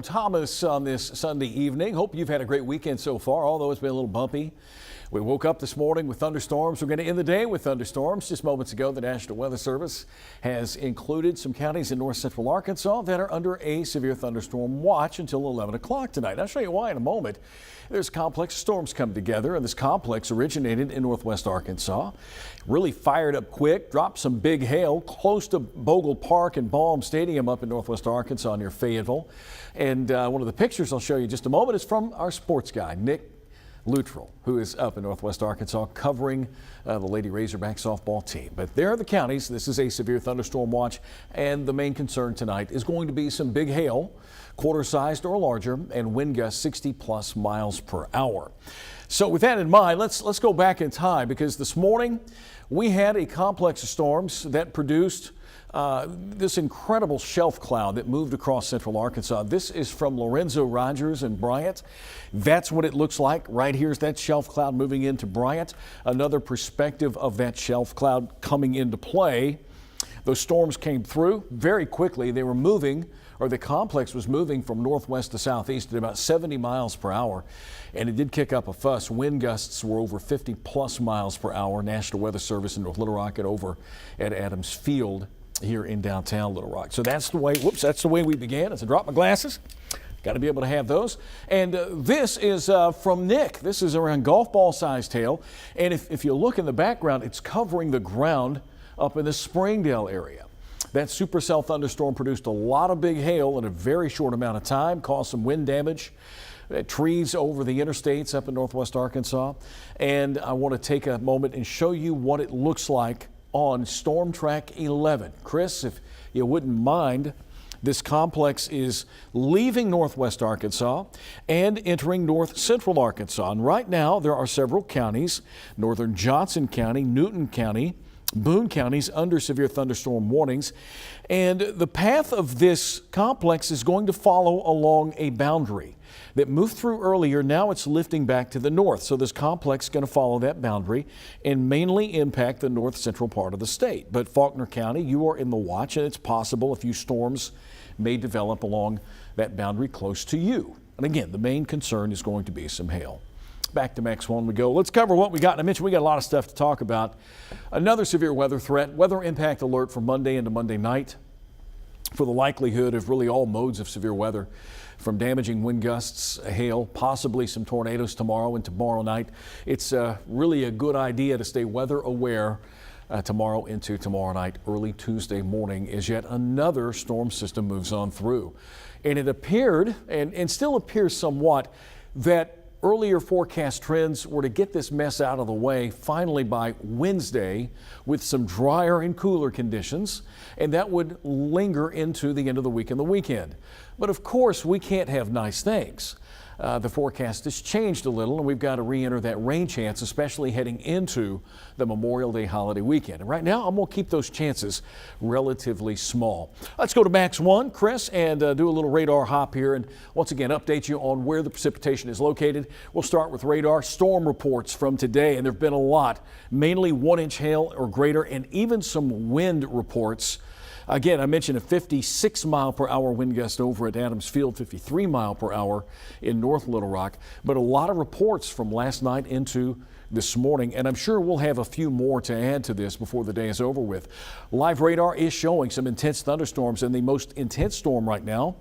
Thomas on this Sunday evening. Hope you've had a great weekend so far, although it's been a little bumpy. We woke up this morning with thunderstorms. We're going to end the day with thunderstorms. Just moments ago, the National Weather Service has included some counties in north central Arkansas that are under a severe thunderstorm watch until 11 o'clock tonight. I'll show you why in a moment. There's complex storms come together, and this complex originated in northwest Arkansas. Really fired up quick, dropped some big hail close to Bogle Park and Baum Stadium up in northwest Arkansas near Fayetteville. And one of the pictures I'll show you in just a moment is from our sports guy, Nick Luttrell, who is up in northwest Arkansas covering the Lady Razorback softball team. But there are the counties. This is a severe thunderstorm watch, and the main concern tonight is going to be some big hail, quarter-sized or larger, and wind gusts 60+ miles per hour. So with that in mind, let's go back in time, because this morning we had a complex of storms that produced this incredible shelf cloud that moved across central Arkansas. This is from Lorenzo Rogers and Bryant. That's what it looks like. Right here's that shelf cloud moving into Bryant. Another perspective of that shelf cloud coming into play. Those storms came through very quickly. They were moving, or the complex was moving from northwest to southeast at about 70 miles per hour. And it did kick up a fuss. Wind gusts were over 50+ miles per hour. National Weather Service in North Little Rock and over at Adams Field here in downtown Little Rock. So that's the way, that's the way we began. As I drop my glasses, got to be able to have those. And this is from Nick. This is around golf ball sized hail. And if you look in the background, it's covering the ground up in the Springdale area. That supercell thunderstorm produced a lot of big hail in a very short amount of time, caused some wind damage, trees over the interstates up in northwest Arkansas. And I want to take a moment and show you what it looks like on Storm Track 11. Chris, if you wouldn't mind, this complex is leaving northwest Arkansas and entering north central Arkansas. And right now there are several counties, northern Johnson County, Newton County, Boone counties under severe thunderstorm warnings. And the path of this complex is going to follow along a boundary that moved through earlier. Now it's lifting back to the north. So this complex is going to follow that boundary and mainly impact the north central part of the state. But Faulkner County, you are in the watch, and it's possible a few storms may develop along that boundary close to you. And again, the main concern is going to be some hail. Back to Max 1 we go. Let's cover what we got. And I mentioned we got a lot of stuff to talk about. Another severe weather threat, weather impact alert for Monday into Monday night for the likelihood of really all modes of severe weather, from damaging wind gusts, hail, possibly some tornadoes tomorrow and tomorrow night. It's really a good idea to stay weather aware tomorrow into tomorrow night. Early Tuesday morning as yet another storm system moves on through. And it appeared, and still appears somewhat, that earlier forecast trends were to get this mess out of the way finally by Wednesday with some drier and cooler conditions, and that would linger into the end of the week and the weekend. But of course, we can't have nice things. The forecast has changed a little, and we've got to re-enter that rain chance, especially heading into the Memorial Day holiday weekend. And right now, I'm going to keep those chances relatively small. Let's go to Max 1, Chris, and do a little radar hop here, and once again, update you on where the precipitation is located. We'll start with radar storm reports from today, and there have been a lot, mainly 1-inch hail or greater, and even some wind reports. Again, I mentioned a 56-mile-per-hour wind gust over at Adams Field, 53-mile-per-hour in North Little Rock. But a lot of reports from last night into this morning, and I'm sure we'll have a few more to add to this before the day is over with. Live radar is showing some intense thunderstorms, and the most intense storm right now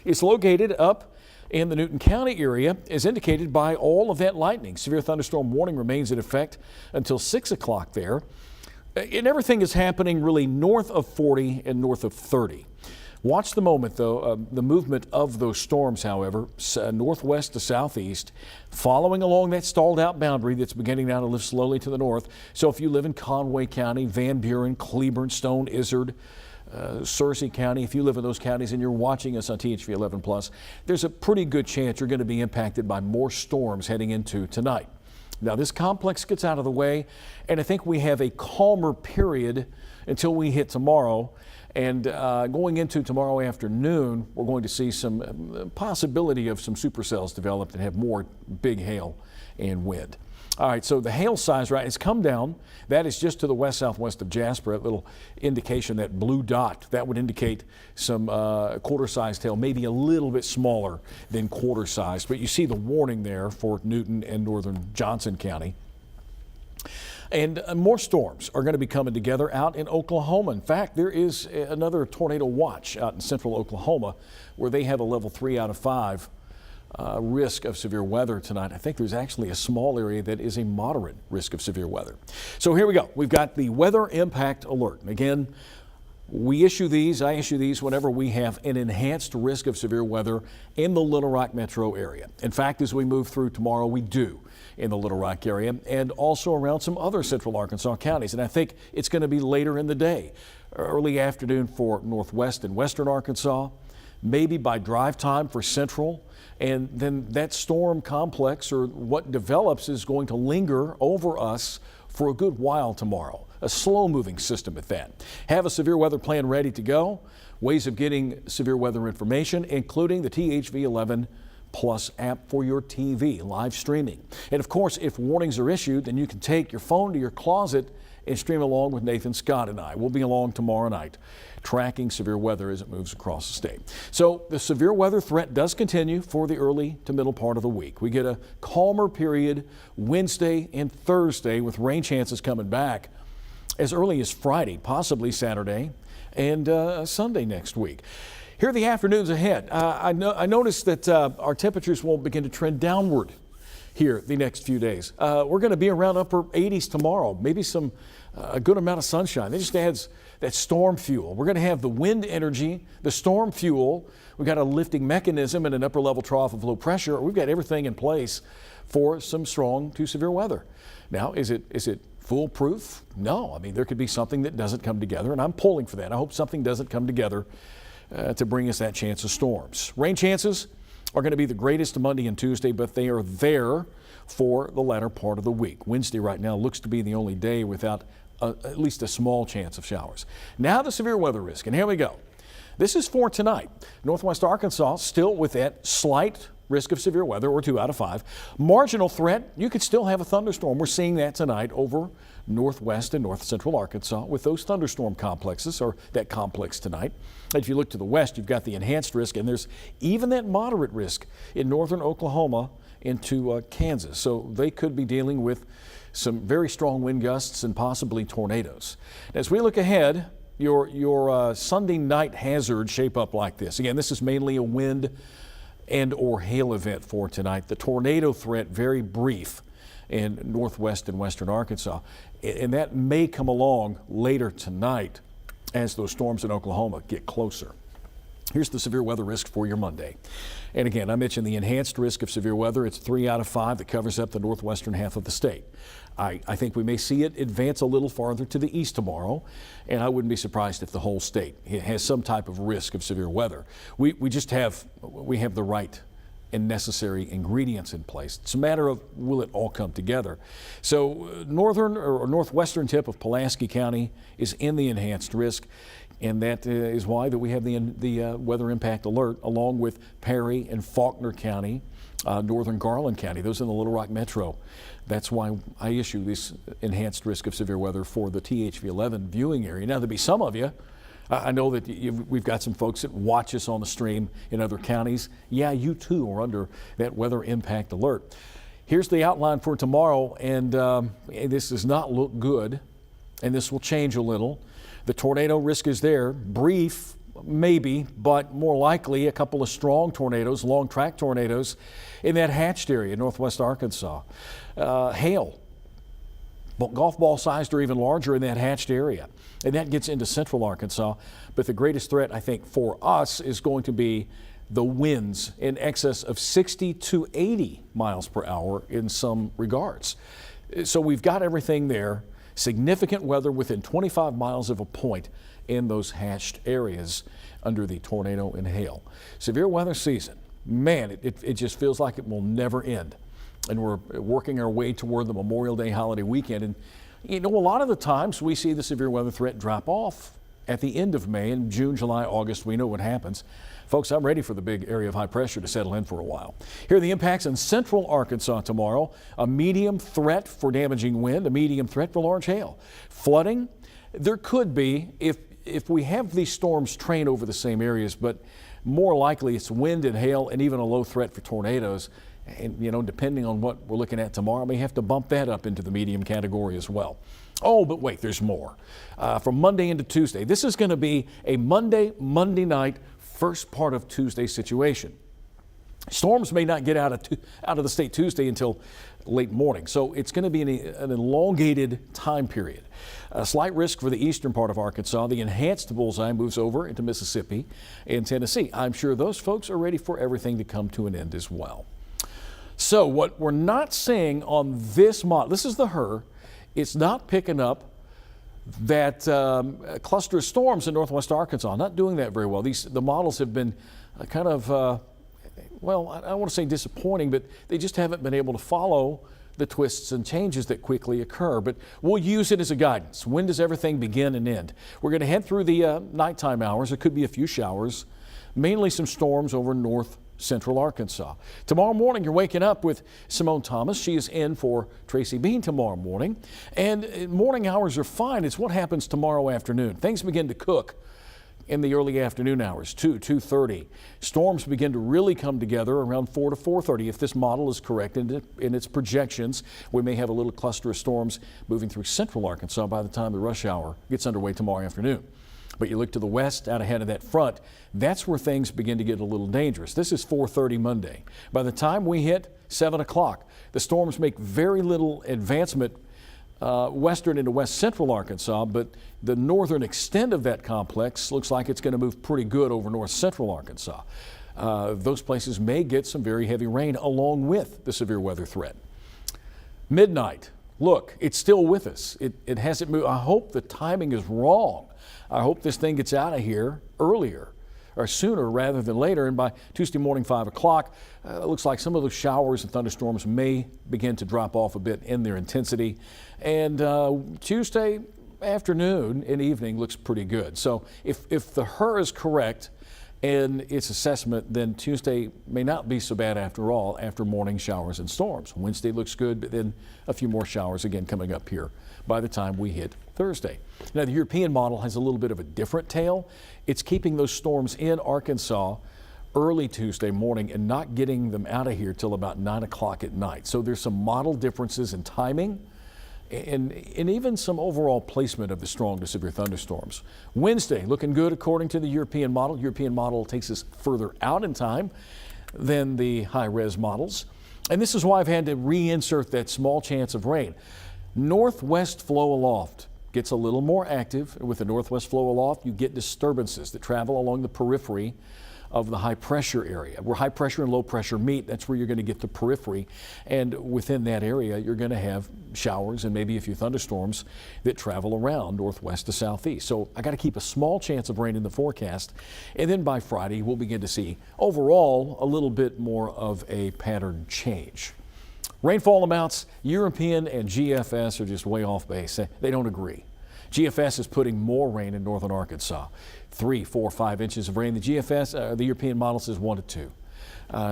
is located up in the Newton County area, as indicated by all of that lightning. Severe thunderstorm warning remains in effect until 6 o'clock there. And everything is happening really north of 40 and north of 30. Watch the moment, though, the movement of those storms, however, northwest to southeast, following along that stalled out boundary that's beginning now to lift slowly to the north. So if you live in Conway County, Van Buren, Cleburne, Stone, Izard, Searcy County, if you live in those counties and you're watching us on THV 11 Plus, there's a pretty good chance you're going to be impacted by more storms heading into tonight. Now, this complex gets out of the way, and I think we have a calmer period until we hit tomorrow. And going into tomorrow afternoon, we're going to see some possibility of some supercells develop and have more big hail and wind. All right, so the hail size, right, it's come down. That is just to the west-southwest of Jasper. That little indication, that blue dot, that would indicate some quarter-sized hail, maybe a little bit smaller than quarter-sized. But you see the warning there for Newton and northern Johnson County. And more storms are going to be coming together out in Oklahoma. In fact, there is another tornado watch out in central Oklahoma where they have a level 3 out of 5 risk of severe weather tonight. I think there's actually a small area that is a moderate risk of severe weather. So here we go. We've got the weather impact alert. Again, I issue these whenever we have an enhanced risk of severe weather in the Little Rock metro area. In fact, as we move through tomorrow, we do in the Little Rock area and also around some other central Arkansas counties. And I think it's going to be later in the day, early afternoon for northwest and western Arkansas, maybe by drive time for central. And then that storm complex, or what develops, is going to linger over us for a good while tomorrow. A slow-moving system at that. Have a severe weather plan ready to go. Ways of getting severe weather information, including the THV11 Plus app for your TV, live streaming. And of course, if warnings are issued, then you can take your phone to your closet and stream along with Nathan Scott and I. We'll be along tomorrow night, tracking severe weather as it moves across the state. So the severe weather threat does continue for the early to middle part of the week. We get a calmer period Wednesday and Thursday with rain chances coming back as early as Friday, possibly Saturday and Sunday next week. Here are the afternoons ahead. I noticed that our temperatures will begin to trend downward here the next few days. We're going to be around upper 80s tomorrow, maybe a good amount of sunshine. That just adds that storm fuel. We're going to have the wind energy, the storm fuel. We've got a lifting mechanism and an upper level trough of low pressure. We've got everything in place for some strong to severe weather. Now, is it foolproof? No. I mean, there could be something that doesn't come together, and I'm pulling for that. I hope something doesn't come together to bring us that chance of storms. Rain chances are going to be the greatest Monday and Tuesday, but they are there for the latter part of the week. Wednesday right now looks to be the only day without at least a small chance of showers. Now the severe weather risk, and here we go. This is for tonight. Northwest Arkansas still with that slight risk of severe weather, or 2 out of 5. Marginal threat, you could still have a thunderstorm. We're seeing that tonight over northwest and north central Arkansas with those thunderstorm complexes, or that complex tonight. If you look to the west, you've got the enhanced risk, and there's even that moderate risk in northern Oklahoma into Kansas. So they could be dealing with some very strong wind gusts and possibly tornadoes. As we look ahead, your Sunday night hazards shape up like this. Again, this is mainly a wind and or hail event for tonight. The tornado threat, very brief in northwest and western Arkansas. And that may come along later tonight as those storms in Oklahoma get closer. Here's the severe weather risk for your Monday. And again, I mentioned the enhanced risk of severe weather. It's 3 out of 5 that covers up the northwestern half of the state. I think we may see it advance a little farther to the east tomorrow, and I wouldn't be surprised if the whole state has some type of risk of severe weather. We have the right and necessary ingredients in place. It's a matter of, will it all come together? So northern or northwestern tip of Pulaski County is in the enhanced risk, and that is why that we have the weather impact alert, along with Perry and Faulkner County, northern Garland County, those in the Little Rock metro. That's why I issue this enhanced risk of severe weather for the THV11 viewing area. Now, there'll be some of you, I know that we've got some folks that watch us on the stream in other counties. Yeah, you too are under that weather impact alert. Here's the outline for tomorrow, and this does not look good, and this will change a little. The tornado risk is there, brief, maybe, but more likely a couple of strong tornadoes, long track tornadoes in that hatched area, northwest Arkansas. Hail, golf ball sized or even larger in that hatched area. And that gets into central Arkansas. But the greatest threat, I think, for us is going to be the winds in excess of 60 to 80 miles per hour in some regards. So we've got everything there. Significant weather within 25 miles of a point in those hatched areas under the tornado and hail. Severe weather season, man, it just feels like it will never end. And we're working our way toward the Memorial Day holiday weekend. And you know, a lot of the times we see the severe weather threat drop off at the end of May. In June, July, August, we know what happens. Folks, I'm ready for the big area of high pressure to settle in for a while. Here are the impacts in central Arkansas tomorrow. A medium threat for damaging wind, a medium threat for large hail. Flooding, there could be if we have these storms train over the same areas, but more likely it's wind and hail and even a low threat for tornadoes. And, you know, depending on what we're looking at tomorrow, we have to bump that up into the medium category as well. Oh, but wait, there's more. From Monday into Tuesday, this is going to be a Monday night, first part of Tuesday situation. Storms may not get out of the state Tuesday until late morning, so it's going to be an elongated time period. A slight risk for the eastern part of Arkansas. The enhanced bullseye moves over into Mississippi and Tennessee. I'm sure those folks are ready for everything to come to an end as well. So what we're not seeing on this model, this is the HRRR, it's not picking up that cluster of storms in northwest Arkansas. Not doing that very well. The models have been kind of well, I don't want to say disappointing, but they just haven't been able to follow the twists and changes that quickly occur. But we'll use it as a guidance. When does everything begin and end? We're going to head through the nighttime hours. There could be a few showers, mainly some storms over north central Arkansas. Tomorrow morning, you're waking up with Simone Thomas. She is in for Tracy Bean tomorrow morning. And morning hours are fine. It's what happens tomorrow afternoon. Things begin to cook in the early afternoon hours, 2:30. Storms begin to really come together around 4 to 4:30. If this model is correct in its projections, we may have a little cluster of storms moving through central Arkansas by the time the rush hour gets underway tomorrow afternoon. But you look to the west, out ahead of that front, that's where things begin to get a little dangerous. This is 4:30 Monday. By the time we hit 7 o'clock, the storms make very little advancement western into west central Arkansas, but the northern extent of that complex looks like it's going to move pretty good over north central Arkansas. Those places may get some very heavy rain along with the severe weather threat. Midnight, look, it's still with us. It hasn't moved. I hope the timing is wrong. I hope this thing gets out of here earlier or sooner rather than later. And by Tuesday morning, 5 o'clock, it looks like some of those showers and thunderstorms may begin to drop off a bit in their intensity. And Tuesday afternoon and evening looks pretty good. So if the HRRR is correct in its assessment, then Tuesday may not be so bad after all after morning showers and storms. Wednesday looks good, but then a few more showers again coming up here by the time we hit Thursday. Now, the European model has a little bit of a different tale. It's keeping those storms in Arkansas early Tuesday morning and not getting them out of here till about 9 o'clock at night. So there's some model differences in timing and even some overall placement of the strong to severe thunderstorms. Wednesday looking good according to the European model. European model takes us further out in time than the high-res models. And this is why I've had to reinsert that small chance of rain. Northwest flow aloft gets a little more active. With the northwest flow aloft, you get disturbances that travel along the periphery of the high pressure area. Where high pressure and low pressure meet, that's where you're going to get the periphery. And within that area, you're going to have showers and maybe a few thunderstorms that travel around northwest to southeast. So I got to keep a small chance of rain in the forecast. And then by Friday, we'll begin to see overall a little bit more of a pattern change. Rainfall amounts, European and GFS are just way off base. They don't agree. GFS is putting more rain in northern Arkansas, 3, 4, 5 inches of rain. The European model says 1 to 2.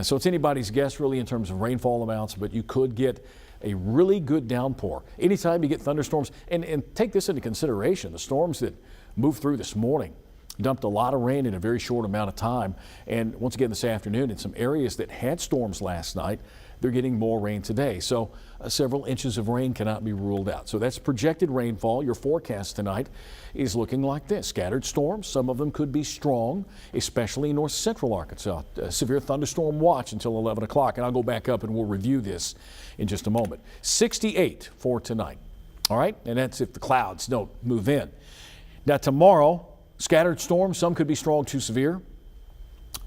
So it's anybody's guess really in terms of rainfall amounts, but you could get a really good downpour. Anytime you get thunderstorms, and take this into consideration, the storms that moved through this morning dumped a lot of rain in a very short amount of time. And once again this afternoon, in some areas that had storms last night, they're getting more rain today. So several inches of rain cannot be ruled out. So that's projected rainfall. Your forecast tonight is looking like this. Scattered storms, some of them could be strong, especially in north central Arkansas. Severe thunderstorm watch until 11 o'clock. And I'll go back up and we'll review this in just a moment. 68 for tonight. All right, and that's if the clouds don't move in. Now tomorrow, scattered storms, some could be strong to severe.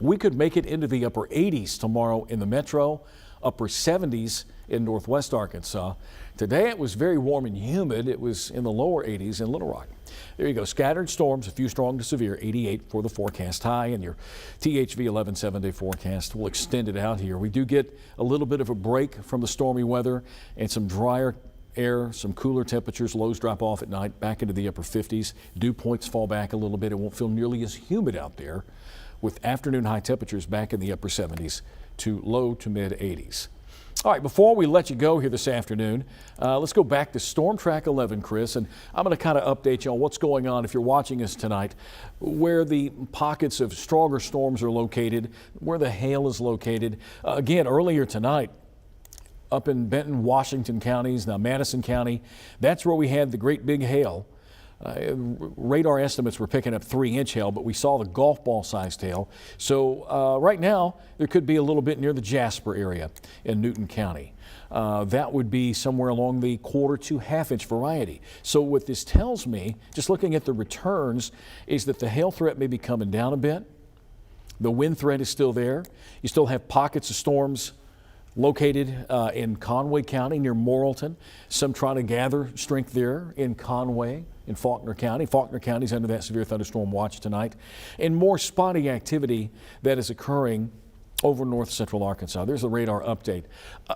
We could make it into the upper 80s tomorrow in the metro, upper 70s in northwest Arkansas. Today it was very warm and humid. It was in the lower 80s in Little Rock. There you go. Scattered storms, a few strong to severe, 88 for the forecast high, and your THV 11 7-day forecast will extend it out here. We do get a little bit of a break from the stormy weather and some drier air, some cooler temperatures. Lows drop off at night back into the upper 50s. Dew points fall back a little bit. It won't feel nearly as humid out there with afternoon high temperatures back in the upper 70s to low to mid 80s. All right, before we let you go here this afternoon, let's go back to Storm Track 11, Chris, and I'm going to kind of update you on what's going on if you're watching us tonight, where the pockets of stronger storms are located, where the hail is located. Again, earlier tonight, up in Benton, Washington counties, now Madison County, that's where we had the great big hail. Radar estimates were picking up 3-inch hail, but we saw the golf ball sized hail. So right now there could be a little bit near the Jasper area in Newton County. That would be somewhere along the 1/4 to 1/2-inch variety. So what this tells me, just looking at the returns, is that the hail threat may be coming down a bit. The wind threat is still there. You still have pockets of storms located in Conway County near Morrilton. Some trying to gather strength there in Conway, in Faulkner County. Faulkner County is under that severe thunderstorm watch tonight. And more spotty activity that is occurring over north central Arkansas. There's the radar update.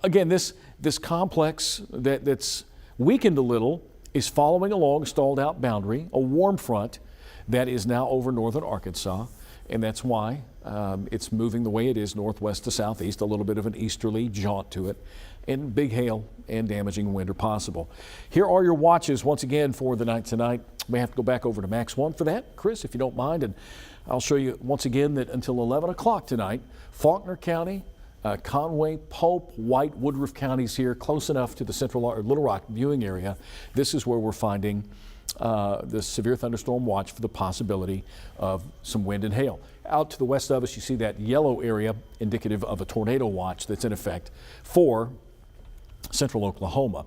Again, this complex that's weakened a little is following along a stalled out boundary, a warm front that is now over northern Arkansas. And that's why it's moving the way it is, northwest to southeast, a little bit of an easterly jaunt to it, and big hail and damaging wind are possible. Here are your watches once again for the night tonight. We have to go back over to Max 1 for that, Chris, if you don't mind, and I'll show you once again that until 11 o'clock tonight, Faulkner County, Conway, Pope, White, Woodruff counties here, close enough to the central or Little Rock viewing area. This is where we're finding the severe thunderstorm watch for the possibility of some wind and hail. Out to the west of us, you see that yellow area indicative of a tornado watch that's in effect for central Oklahoma.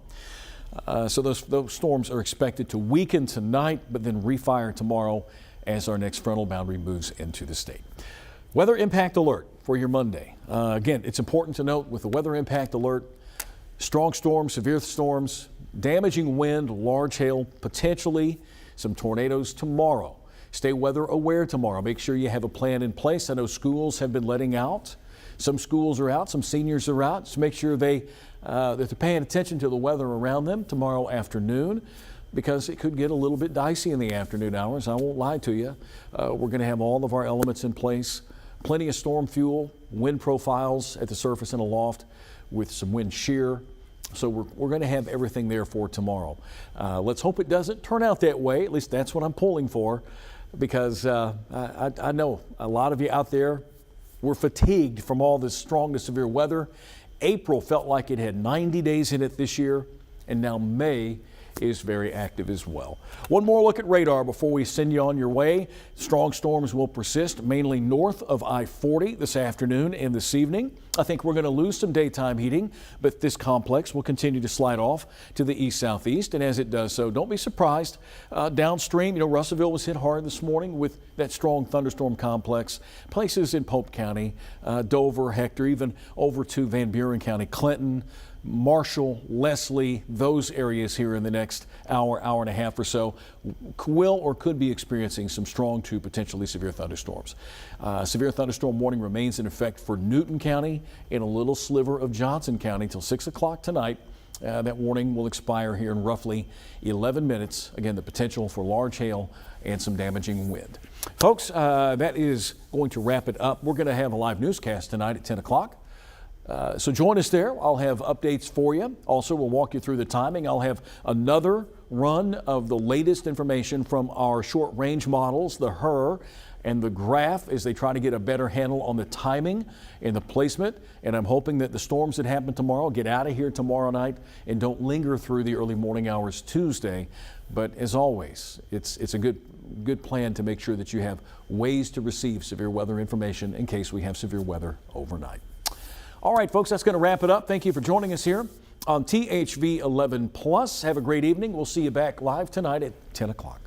So those storms are expected to weaken tonight, but then refire tomorrow as our next frontal boundary moves into the state. Weather impact alert for your Monday. Again, it's important to note with the weather impact alert, strong storms, severe storms, damaging wind, large hail, potentially some tornadoes tomorrow. Stay weather aware tomorrow. Make sure you have a plan in place. I know schools have been letting out. Some schools are out, some seniors are out. So make sure that they're paying attention to the weather around them tomorrow afternoon, because it could get a little bit dicey in the afternoon hours. I won't lie to you. We're going to have all of our elements in place. Plenty of storm fuel, wind profiles at the surface and aloft with some wind shear. So we're going to have everything there for tomorrow. Let's hope it doesn't turn out that way. At least that's what I'm pulling for, because I know a lot of you out there were fatigued from all this strong to severe weather. April felt like it had 90 days in it this year, and now May is very active as well. One more look at radar before we send you on your way. Strong storms will persist mainly north of I-40 this afternoon and this evening. I think we're going to lose some daytime heating, but this complex will continue to slide off to the east-southeast, and as it does so, don't be surprised. Downstream, Russellville was hit hard this morning with that strong thunderstorm complex. Places in Pope County, Dover, Hector, even over to Van Buren County, Clinton, Marshall, Leslie, those areas here in the next hour and a half or so will or could be experiencing some strong to potentially severe thunderstorms. Severe thunderstorm warning remains in effect for Newton County and a little sliver of Johnson County till 6 o'clock tonight. That warning will expire here in roughly 11 minutes. Again, the potential for large hail and some damaging wind. Folks, that is going to wrap it up. We're going to have a live newscast tonight at 10 o'clock. So join us there. I'll have updates for you. Also, we'll walk you through the timing. I'll have another run of the latest information from our short range models, the HRRR and the graph, as they try to get a better handle on the timing and the placement. And I'm hoping that the storms that happen tomorrow get out of here tomorrow night and don't linger through the early morning hours Tuesday. But as always, it's a good plan to make sure that you have ways to receive severe weather information in case we have severe weather overnight. All right, folks, that's going to wrap it up. Thank you for joining us here on THV 11 Plus. Have a great evening. We'll see you back live tonight at 10 o'clock.